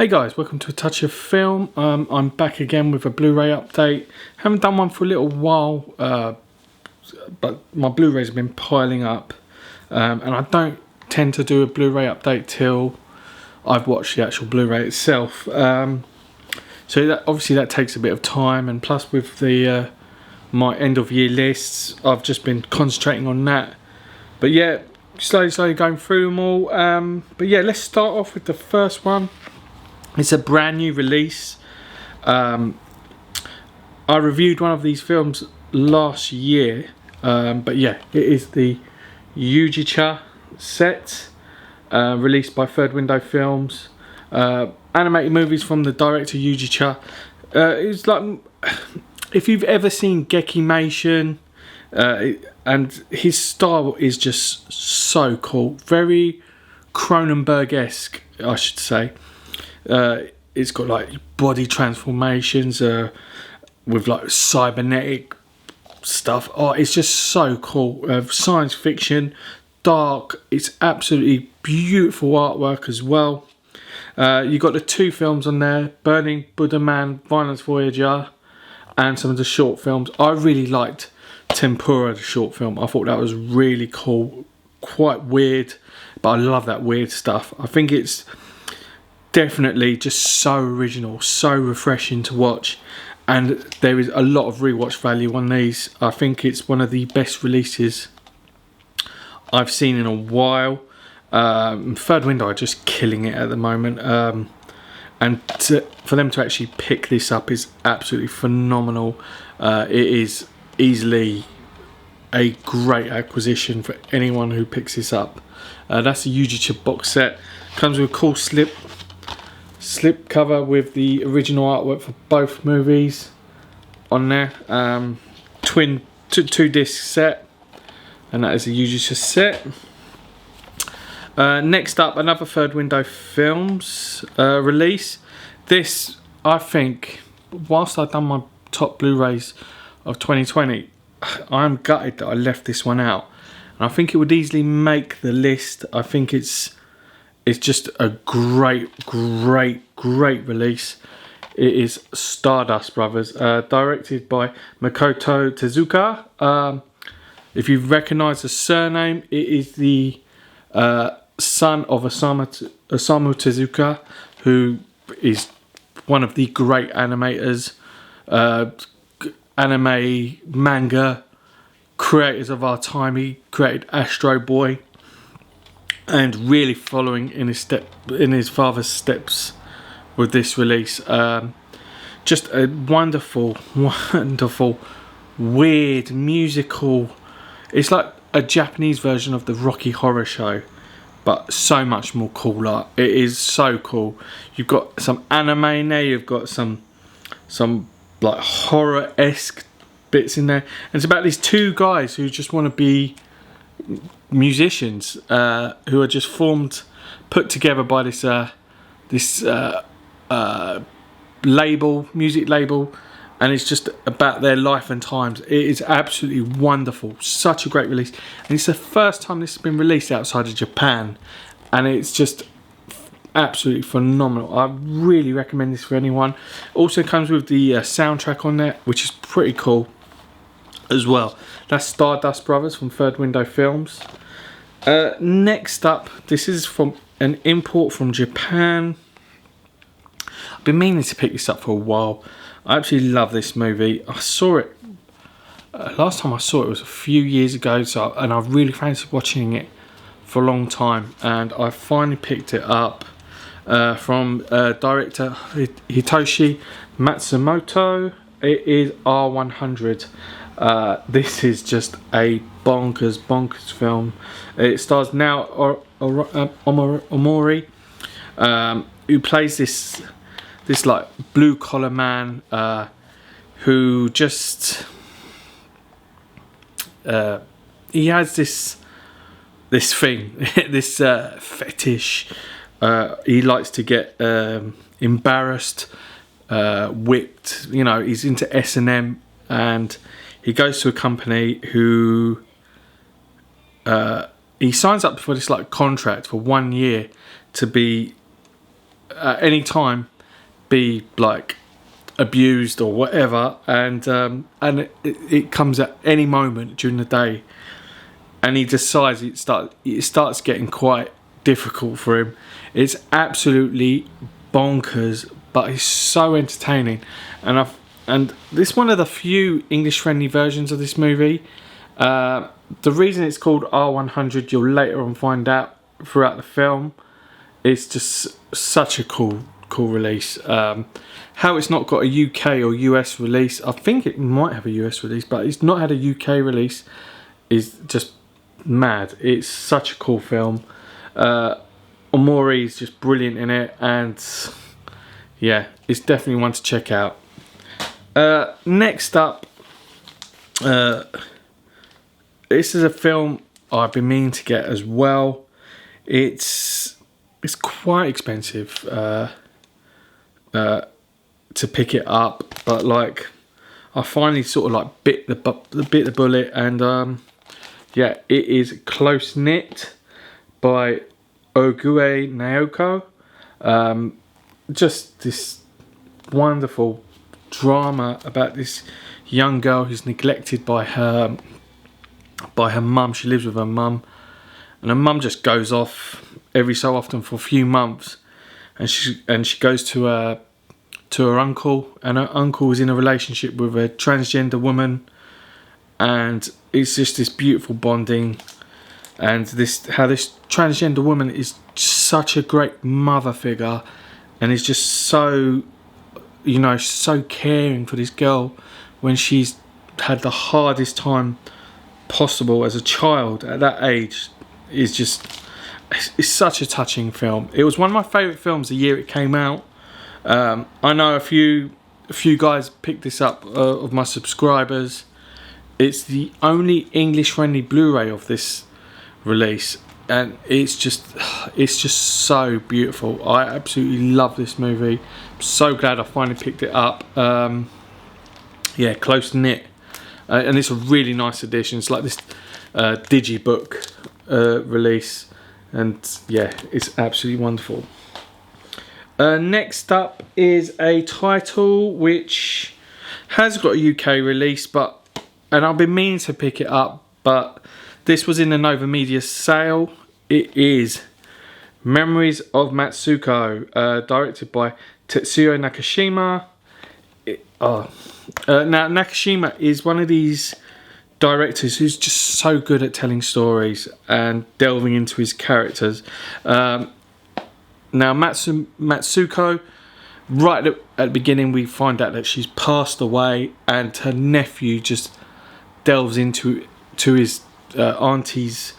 Hey guys, welcome to A Touch of Film. I'm back again with a Blu-ray update. Haven't done one for a little while, but my Blu-rays have been piling up, and I don't tend to do a Blu-ray update till I've watched the actual Blu-ray itself. So obviously that takes a bit of time, and plus with the my end of year lists, I've just been concentrating on that. But yeah, slowly going through them all. But yeah, let's start off with the first one. It's a brand new release. I reviewed one of these films last year, but yeah, it is the Yuji Cha set, released by Third Window Films. Animated movies from the director Yuji Cha. It's like, if you've ever seen Gekimation, and his style is just so cool, very Cronenberg-esque, I should say. It's got like body transformations with like cybernetic stuff. Oh, it's just so cool. Science fiction, dark. It's absolutely beautiful artwork as well. You got the two films on there: Burning Buddha Man, Violence Voyager, and some of the short films. I really liked Tempura, the short film. I thought that was really cool, quite weird, but I love that weird stuff. I think it's definitely just so original, so refreshing to watch, and there is a lot of rewatch value on these. I think it's one of the best releases I've seen in a while. Third Window are just killing it at the moment, and for them to actually pick this up is absolutely phenomenal. It is easily a great acquisition for anyone who picks this up. That's the Yuji Cha box set. Comes with a cool slip cover with the original artwork for both movies on there. Two disc set, and that is the Yuji Cha set. Next up, another Third Window Films release. This, I think, whilst I've done my top Blu-rays of 2020, I'm gutted that I left this one out, and I think it would easily make the list. I think it's just a great release. It is Stardust Brothers, directed by Makoto Tezuka. If you recognise the surname, it is the son of Osamu Tezuka, who is one of the great animators, anime, manga creators of our time. He created Astro Boy, and really following in his father's steps with this release. Just a wonderful, weird musical. It's like a Japanese version of the Rocky Horror Show, but so much more cooler. It is so cool. You've got some anime in there. You've got some like horror-esque bits in there. And it's about these two guys who just want to be musicians, who are just put together by this music label, and it's just about their life and times. It is absolutely wonderful, such a great release, and it's the first time this has been released outside of Japan, and it's just absolutely phenomenal. I really recommend this for anyone. Also comes with the soundtrack on there, which is pretty cool as well. That's Stardust Brothers from Third Window Films. Next up, this is from an import from Japan. I've been meaning to pick this up for a while. I actually love this movie. I saw it last time I saw it was a few years ago, and I've really fancied watching it for a long time, and I finally picked it up from director Hitoshi Matsumoto. It is R100. This is just a bonkers film. It stars now Omori, who plays this like blue collar man, who just he has this thing, this fetish. He likes to get embarrassed, whipped. You know, he's into S&M, and he goes to a company who he signs up for this like contract for 1 year to be at any time be like abused or whatever, and it comes at any moment during the day, and he decides it starts getting quite difficult for him. It's absolutely bonkers, but it's so entertaining, and this is one of the few English friendly versions of this movie. The reason it's called R100, you'll later on find out throughout the film. It's just such a cool release. How it's not got a UK or US release, I think it might have a US release, but it's not had a UK release, is just mad. It's such a cool film. Omori is just brilliant in it, and yeah, it's definitely one to check out. Next up, this is a film I've been meaning to get as well. It's quite expensive to pick it up, but like I finally sort of like bit the bullet, and yeah, it is Closeknit by Ogue Naoko. Just this wonderful drama about this young girl who's neglected by her mum. She lives with her mum, and her mum just goes off every so often for a few months, and she goes to her uncle, and her uncle is in a relationship with a transgender woman, and it's just this beautiful bonding, and how this transgender woman is such a great mother figure, and is just so, you know, so caring for this girl when she's had the hardest time possible as a child at that age. Is just, it's such a touching film. It was one of my favourite films the year it came out. I know a few guys picked this up of my subscribers. It's the only English friendly Blu-ray of this release, and it's just so beautiful. I absolutely love this movie. I'm so glad I finally picked it up. Yeah, Closeknit, and it's a really nice edition. It's like this digibook release, and yeah, it's absolutely wonderful. Next up is a title which has got a UK release, and I've been meaning to pick it up, but this was in the Nova Media sale. It is Memories of Matsuko, directed by Tetsuya Nakashima. Now, Nakashima is one of these directors who's just so good at telling stories and delving into his characters. Now, Matsuko, right at the beginning, we find out that she's passed away, and her nephew just delves into his auntie's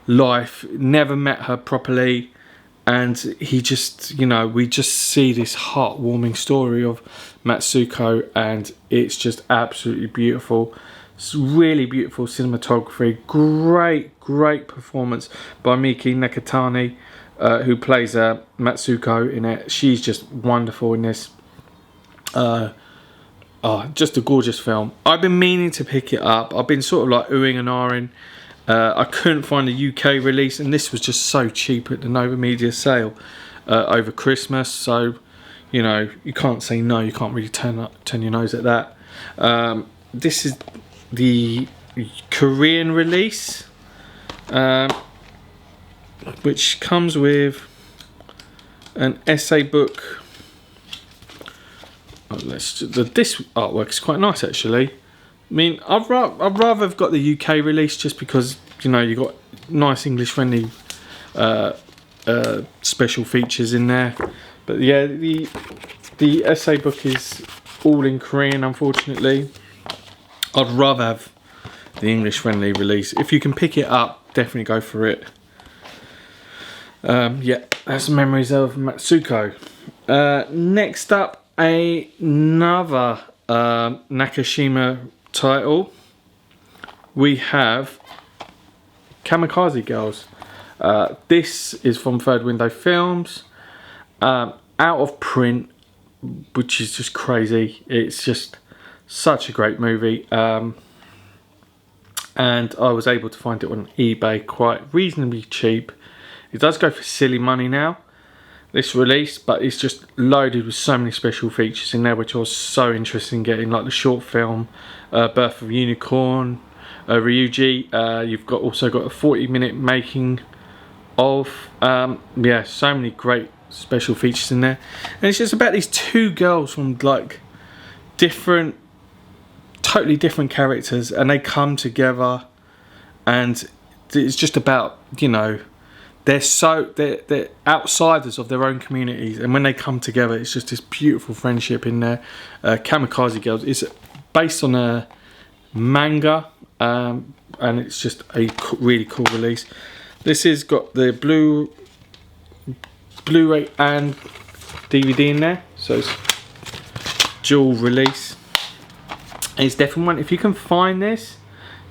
life. Never met her properly, and he just, you know, we just see this heartwarming story of Matsuko, and it's just absolutely beautiful. It's really beautiful cinematography, great performance by Miki Nakatani, who plays Matsuko in it. She's just wonderful in this. Just a gorgeous film. I've been meaning to pick it up. I've been sort of like oohing and ahhing. I couldn't find a UK release, and this was just so cheap at the Nova Media sale over Christmas. So, you know, you can't say no. You can't really turn your nose at that. This is the Korean release, which comes with an essay book. This artwork is quite nice, actually. I mean, I'd rather have got the UK release, just because, you know, you got nice English friendly special features in there. But yeah, the essay book is all in Korean, unfortunately. I'd rather have the English friendly release. If you can pick it up, definitely go for it. Yeah, that's Memories of Matsuko. Next up, another Nakashima title. We have Kamikaze Girls. This is from Third Window Films. Out of print, which is just crazy. It's just such a great movie. And I was able to find it on eBay quite reasonably cheap. It does go for silly money now. this release, but it's just loaded with so many special features in there, which I was so interested in getting, like the short film, Birth of a Unicorn, Ryuji. You've also got a 40-minute making of. Yeah, so many great special features in there, and it's just about these two girls from like totally different characters, and they come together, and it's just about, you know, they're outsiders of their own communities, and when they come together, it's just this beautiful friendship in there. Kamikaze Girls is based on a manga, and it's just a really cool release. This has got the Blu-ray and DVD in there, so it's dual release. And it's definitely one, if you can find this,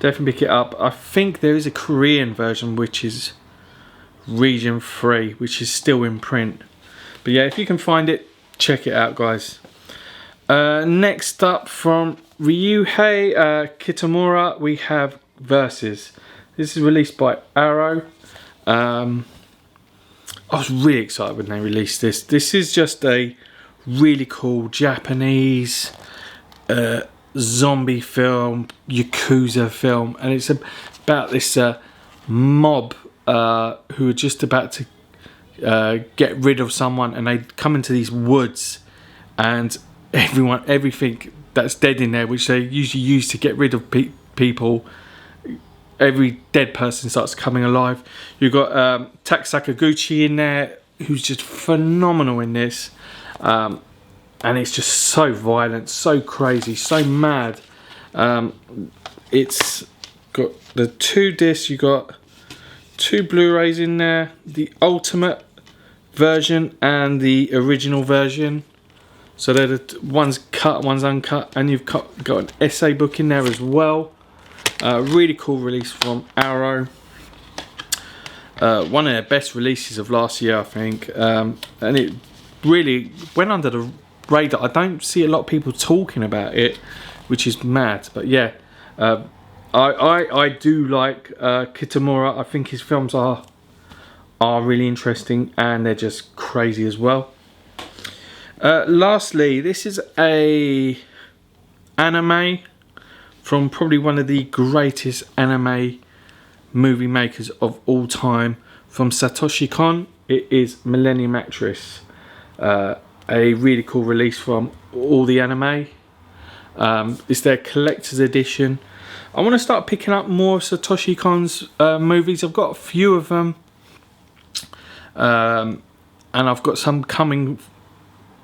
definitely pick it up. I think there is a Korean version which is region 3, which is still in print, but yeah, if you can find it, check it out, guys. Next up, from Ryuhei Kitamura, we have Versus. This is released by Arrow. I was really excited when they released this. This is just a really cool Japanese zombie film, Yakuza film, and it's about this mob who are just about to get rid of someone, and they come into these woods, and everything that's dead in there, which they usually use to get rid of people, every dead person starts coming alive. You've got Tak Sakaguchi in there, who's just phenomenal in this, and it's just so violent, so crazy, so mad. It's got the 2 discs, you got 2 Blu-rays in there, the ultimate version and the original version. So they're one's cut, one's uncut, and you've got an essay book in there as well. Really cool release from Arrow. One of their best releases of last year, I think, and it really went under the radar. I don't see a lot of people talking about it, which is mad. But yeah, I do like Kitamura. I think his films are really interesting, and they're just crazy as well. Lastly, this is a anime from probably one of the greatest anime movie makers of all time, from Satoshi Kon. It is Millennium Actress. A really cool release from all the anime. It's their collector's edition. I want to start picking up more of Satoshi Kon's movies. I've got a few of them, and I've got some coming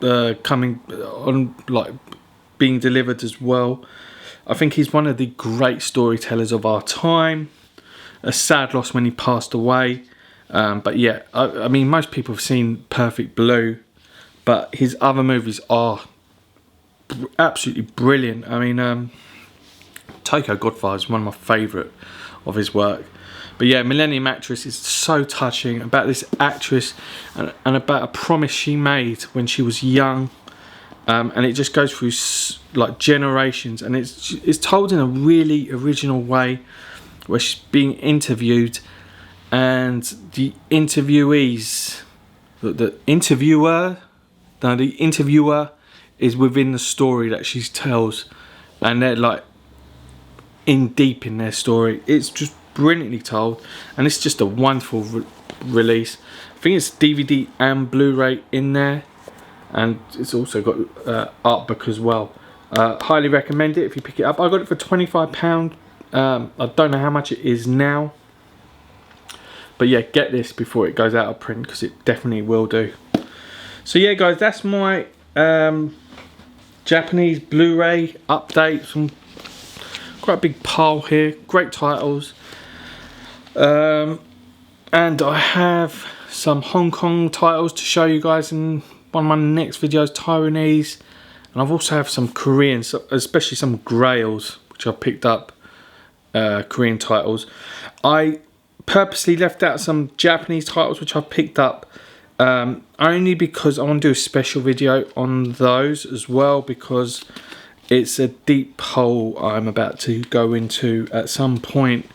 on, like being delivered as well. I think he's one of the great storytellers of our time. A sad loss when he passed away, but yeah, I mean, most people have seen Perfect Blue, but his other movies are absolutely brilliant. I mean, Tokyo Godfather is one of my favourite of his work. But yeah, Millennium Actress is so touching, about this actress and about a promise she made when she was young, and it just goes through like generations, and it's told in a really original way, where she's being interviewed, and the interviewees, the interviewer is within the story that she tells, and they're like in deep in their story. It's just brilliantly told, and it's just a wonderful release. I think it's DVD and Blu-ray in there, and it's also got art book as well. Highly recommend it if you pick it up. I got it for £25. I don't know how much it is now, but yeah, get this before it goes out of print, because it definitely will do. So yeah, guys, that's my Japanese Blu-ray update. Some quite a big pile here, great titles, and I have some Hong Kong titles to show you guys in one of my next videos, Taiwanese, and I've also have some Korean, especially some Grails, which I picked up. Korean titles. I purposely left out some Japanese titles which I picked up, only because I want to do a special video on those as well, because it's a deep hole I'm about to go into at some point,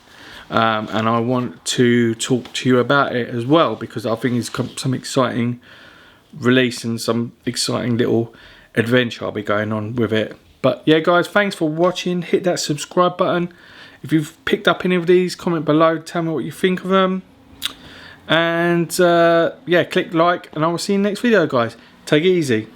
and I want to talk to you about it as well, because I think it's got some exciting release and some exciting little adventure I'll be going on with it. But yeah guys, thanks for watching. Hit that subscribe button. If you've picked up any of these, comment below, tell me what you think of them. And yeah, click like, and I will see you in the next video guys. Take it easy.